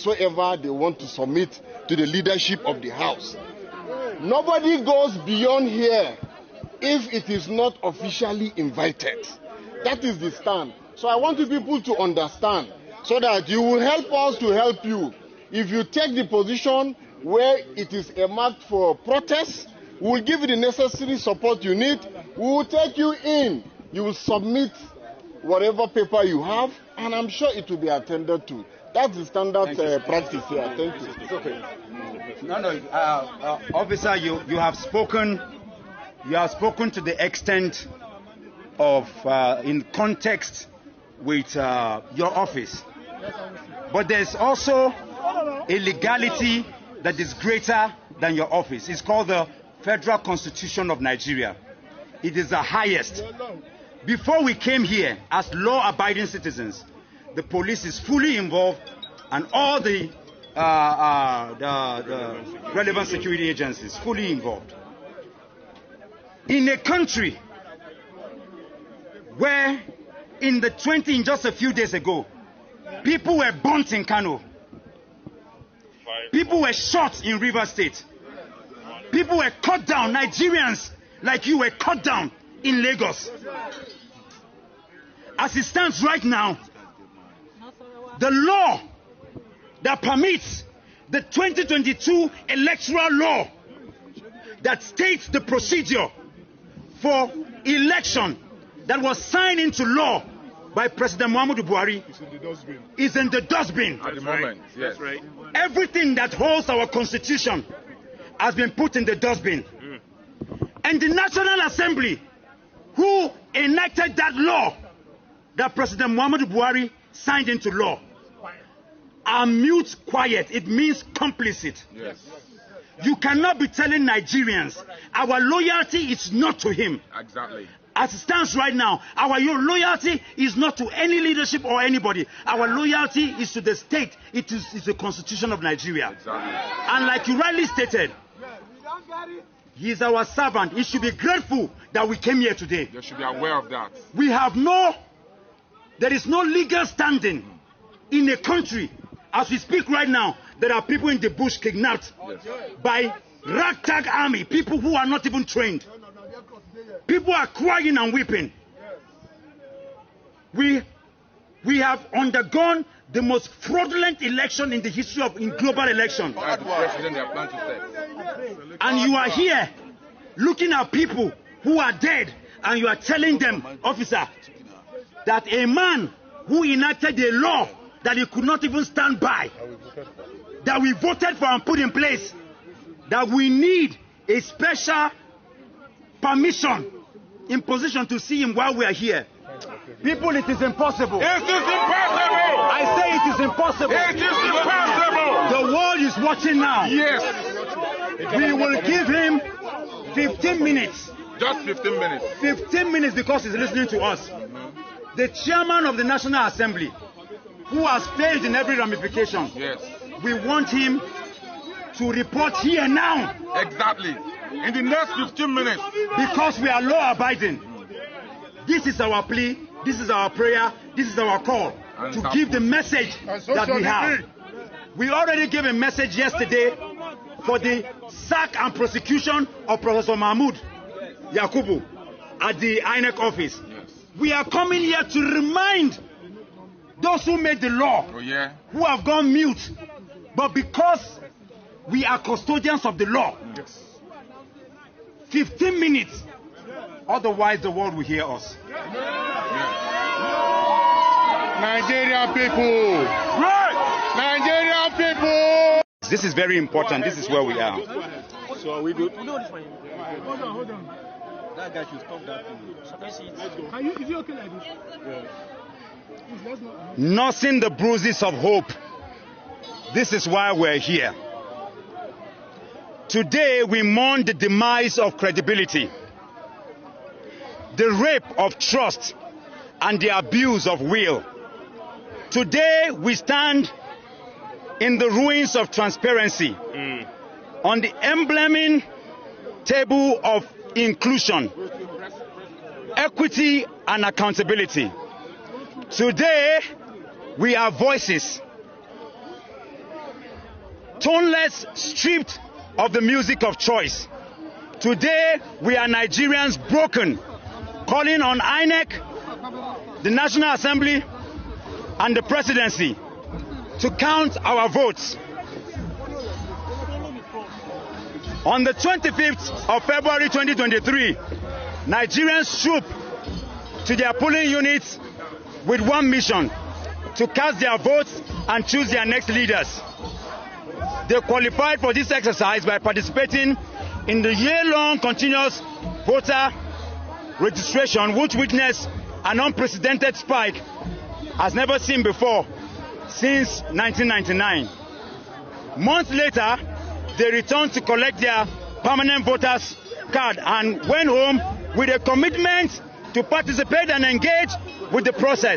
whatsoever they want to submit to the leadership of the House. Nobody goes beyond here if it is not officially invited. That is the stand. So I want you people to understand, so that you will help us to help you. If you take the position where it is earmarked for protest, we will give you the necessary support you need. We will take you in. You will submit whatever paper you have, and I'm sure it will be attended to. That's the standard practice here. Thank you. It's okay. Officer, you have spoken. You have spoken to the extent of in context with your office, but there's also a legality that is greater than your office. It's called the Federal Constitution of Nigeria. It is the highest. Before we came here as law-abiding citizens, the police is fully involved, and all the relevant security agencies fully involved. In a country where in just a few days ago, people were burnt in Kano, people were shot in Rivers State, people were cut down, Nigerians like you were cut down in Lagos. As it stands right now, the law that permits the 2022 electoral law that states the procedure for election that was signed into law by President Muhammadu Buhari is in the dustbin. At the moment, yes. Right. Everything that holds our constitution has been put in the dustbin. And the National Assembly, who enacted that law that President Muhammadu Buhari signed into law, are mute quiet. It means complicit. Yes. You cannot be telling Nigerians our loyalty is not to him. Exactly. As it stands right now, our loyalty is not to any leadership or anybody. Our loyalty is to the state. It is the Constitution of Nigeria. Exactly. And like you rightly stated, he is our servant. He should be grateful that we came here today. They should be aware of that. There is no legal standing in a country. As we speak right now, there are people in the bush kidnapped by ragtag army, people who are not even trained. People are crying and weeping. We have undergone the most fraudulent election in the history of global election. And you are here looking at people who are dead, and you are telling them, officer, that a man who enacted a law that he could not even stand by, that we voted for and put in place, that we need a special permission in position to see him while we are here. People, it is impossible. It is impossible. I say it is impossible. It is impossible. The world is watching now. Yes. We will give him 15 minutes. Just 15 minutes. 15 minutes because he's listening to us. The chairman of the National Assembly, who has failed in every ramification, yes, we want him to report here now. Exactly. In the next 15 minutes. Because we are law-abiding. This is our plea, this is our prayer, this is our call to give the message that we have. We already gave a message yesterday for the sack and prosecution of Professor Mahmoud Yakubu at the INEC office. Yes. We are coming here to remind those who made the law, who have gone mute, but because we are custodians of the law, 15 minutes, otherwise the world will hear us. Nigerian people! Right! Nigerian people! This is very important. This is where we are. So are we good? Hold on. That guy should stop that thing. Is it okay like this? Yes. Nursing the bruises of hope. This is why we're here. Today we mourn the demise of credibility, the rape of trust, and the abuse of will. Today we stand in the ruins of transparency, on the emblem table of inclusion, equity, and accountability. Today we are voices toneless, stripped of the music of choice. Today, we are Nigerians broken, calling on INEC, the National Assembly, and the presidency to count our votes. On the 25th of February 2023, Nigerians trooped to their polling units with one mission: to cast their votes and choose their next leaders. They qualified for this exercise by participating in the year-long continuous voter registration, which witnessed an unprecedented spike as never seen before since 1999. Months later, they returned to collect their permanent voters card and went home with a commitment to participate and engage with the process.